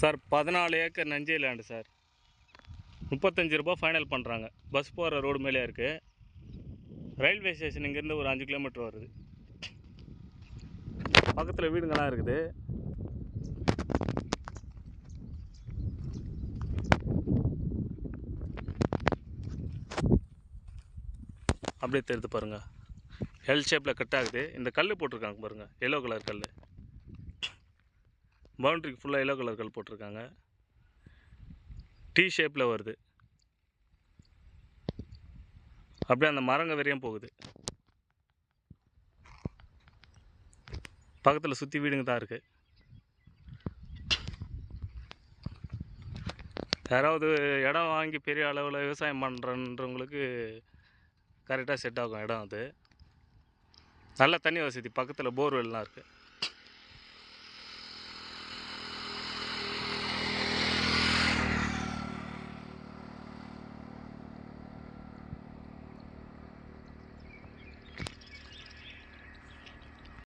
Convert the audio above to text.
Sir 14 acre நஞ்சை land sir. 35 ரூபா final பண்ணுறாங்க. பஸ் போகிற ரோடு மேலே இருக்குது. ரயில்வே ஸ்டேஷன் இங்கேருந்து ஒரு 5 கிலோமீட்டர் வருது. பக்கத்தில் வீடுங்கள்லாம் இருக்குது. அப்படியே தெரியுது பாருங்கள். எல் ஷேப்பில் கட் ஆகுது. இந்த கல் போட்டிருக்காங்க பாருங்கள், எல்லோ கலர் கல். பவுண்ட்ரிக்கு ஃபுல்லாக எல்லோ கலர் கல் போட்டிருக்காங்க. டி ஷேப்பில் வருது. அப்படியே அந்த மரங்க வரையும் போகுது. பக்கத்தில் சுற்றி வீடுங்க தான் இருக்குது. யாராவது இடம் வாங்கி பெரிய அளவில் விவசாயம் பண்ணுறன்றவங்களுக்கு கரெக்டாக செட் ஆகும் இடம். அது நல்ல தண்ணி வசதி, பக்கத்தில் போர்வெல்லாம் இருக்குது.